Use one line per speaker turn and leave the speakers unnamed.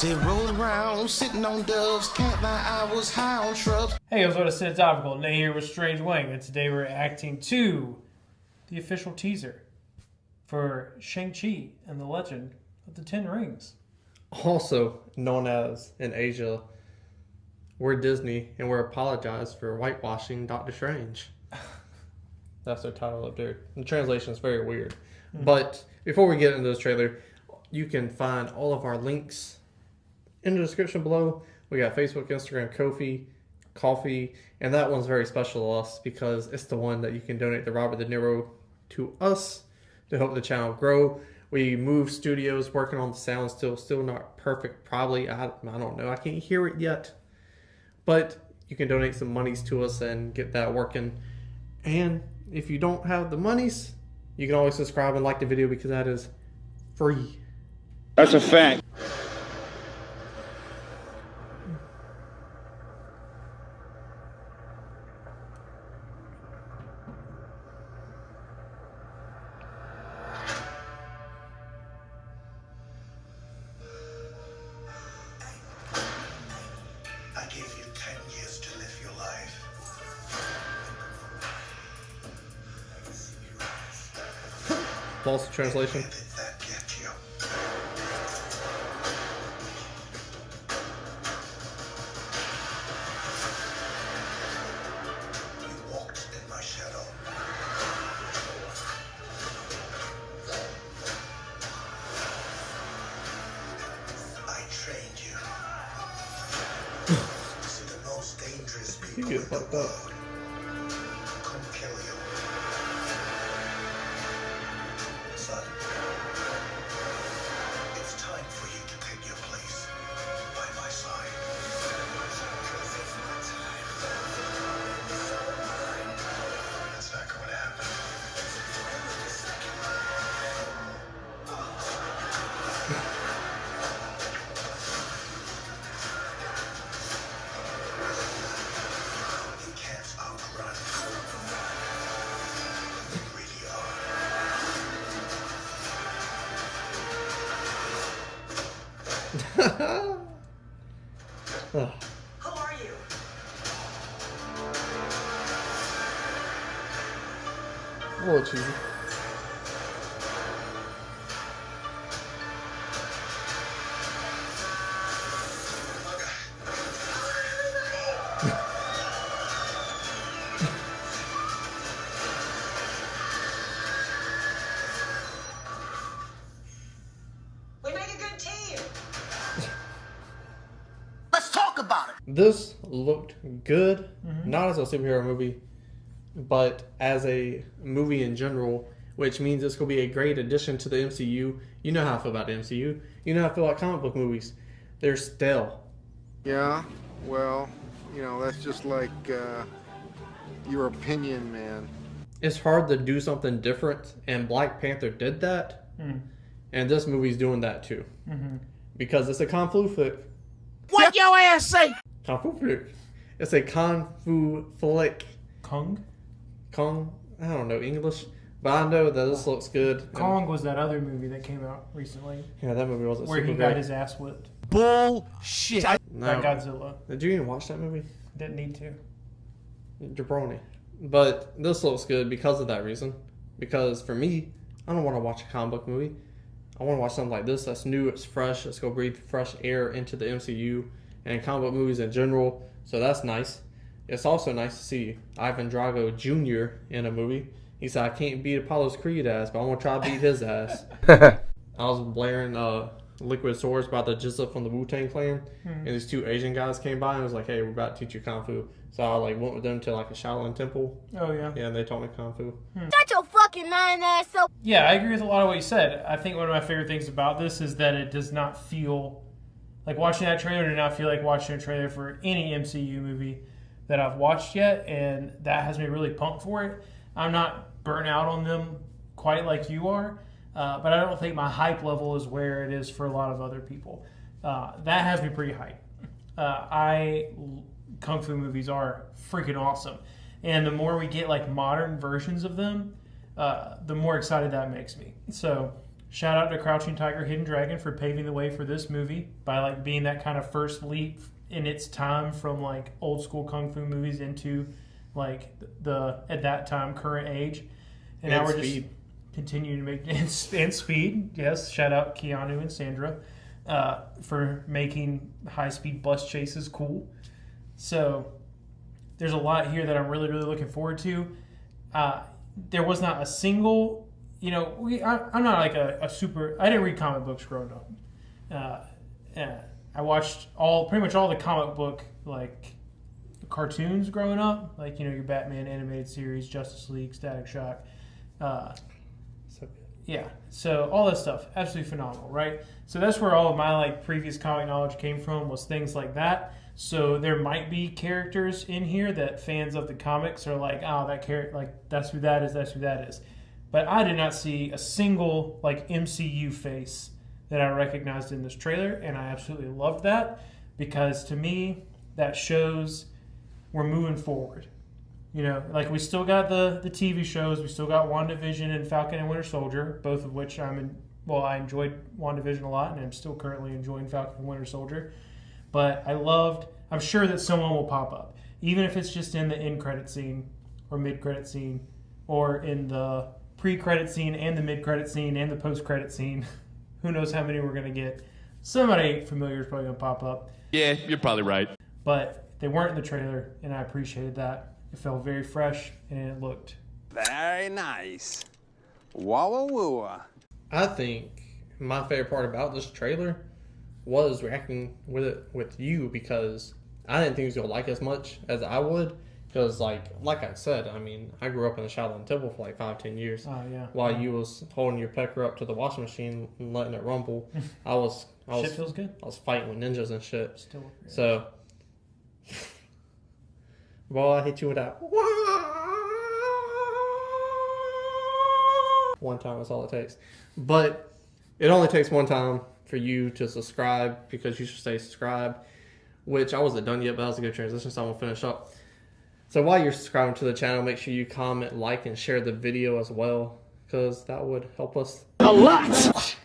Sit rolling around, sitting on doves, can't lie, I was high on shrubs.
Hey, guys, what is Sit Topical? Nate here with Strange Wang, and today we're reacting to the official teaser for Shang-Chi and the Legend of the Ten Rings.
Also known as, in Asia, we're Disney, and we're apologized for whitewashing Doctor Strange. That's their title up there. The translation is very weird. Mm-hmm. But before we get into this trailer, you can find all of our links in the description below. We got Facebook, Instagram, Ko-fi, Coffee, and that one's very special to us because it's the one that you can donate to Robert De Niro to us to help the channel grow. We moved studios, working on the sound, still not perfect. Probably, I don't know. I can't hear it yet. But you can donate some monies to us and get that working. And if you don't have the monies, you can always subscribe and like the video because that is free.
That's a fact.
I gave you 10 years to live your life.
Lost the translation.
Where did that get you? You walked in my shadow. I trained you. See the most dangerous people
You
in
get
the
fucked up.
world. Come kill you. Son, it's time for you to take your place by my side. That's not going to happen. You can't outrun who you really are.
Who are you?
A little cheesy.
We make a good team.
Let's talk about it.
This looked good, not as a superhero movie, but as a movie in general, which means it's going to be a great addition to the MCU. You know how I feel about the MCU. You know how I feel about comic book movies. They're stale.
Yeah, well, you know, that's just like your opinion, man.
It's hard to do something different, and Black Panther did that, and this movie's doing that too. Because it's a Kung Fu flick.
What your ass say?
Kung Fu flick. It's a Kung Fu flick.
Kong?
I don't know English, but I know that this looks good.
Kong was that other movie that came out recently
Yeah, that movie wasn't
where
super
he
great.
got his ass whipped
Bullshit.
No.
by Godzilla.
Did you even watch that movie?
Didn't need to.
Jabroni. But this looks good because of that reason. Because for me, I don't want to watch a comic book movie. I want to watch something like this that's new, it's fresh, let's go breathe fresh air into the MCU and comic book movies in general. So that's nice. It's also nice to see Ivan Drago Jr. in a movie. He said, I can't beat Apollo's Creed ass, but I'm going to try to beat his ass. I was blaring Liquid Swords by the Jizza from the Wu-Tang Clan, and these two Asian guys came by and was like, hey, we're about to teach you Kung Fu. So I went with them to a Shaolin temple.
Oh, yeah.
Yeah, and they taught me Kung Fu.
Shut your fucking lying ass up.
Yeah, I agree with a lot of what you said. I think one of my favorite things about this is that it does not feel like watching that trailer did not feel like watching a trailer for any MCU movie that I've watched yet, and that has me really pumped for it. I'm not burnt out on them quite like you are, but I don't think my hype level is where it is for a lot of other people. That has me pretty hyped. Kung Fu movies are freaking awesome, and the more we get like modern versions of them, the more excited that makes me. So shout out to Crouching Tiger, Hidden Dragon for paving the way for this movie by like being that kind of first leap in its time from like old school kung fu movies into like the at that time current age, and now we're just continuing to make and speed. Yes, shout out Keanu and Sandra for making high speed bus chases cool. So there's a lot here that I'm really looking forward to. There was not a single, I'm not like a super. I didn't read comic books growing up. I watched pretty much all the comic book like cartoons growing up, like your Batman animated series, Justice League, Static Shock. Yeah, so all that stuff, absolutely phenomenal, right? So that's where all of my like previous comic knowledge came from, was things like that. So there might be characters in here that fans of the comics are like, oh, that character, like that's who that is. But I did not see a single like MCU face that I recognized in this trailer, and I absolutely loved that, because to me that shows we're moving forward. Like we still got the TV shows, we still got WandaVision and Falcon and Winter Soldier, both of which I enjoyed WandaVision a lot, and I'm still currently enjoying Falcon and Winter Soldier. But I'm sure that someone will pop up, even if it's just in the end credit scene or mid credit scene, or in the pre-credit scene and the mid credit scene and the post credit scene. Who knows how many we're going to get. Somebody familiar is probably going to pop up.
Yeah, you're probably right.
But they weren't in the trailer, and I appreciated that. It felt very fresh, and it looked
very nice. Wah wah wah.
I think my favorite part about this trailer was reacting with it with you, because I didn't think it was going to like as much as I would. Because, like I said, I grew up in the Shaolin Temple for like 5-10 years.
Oh, yeah.
While you was holding your pecker up to the washing machine and letting it rumble,
Shit feels good.
I was fighting with ninjas and shit.
Still.
So, boy, I hit you with that. One time is all it takes. But it only takes one time for you to subscribe, because you should stay subscribed, which I wasn't done yet, but that was a good transition, so I'm going to finish up. So while you're subscribing to the channel, make sure you comment, like, and share the video as well, because that would help us a lot.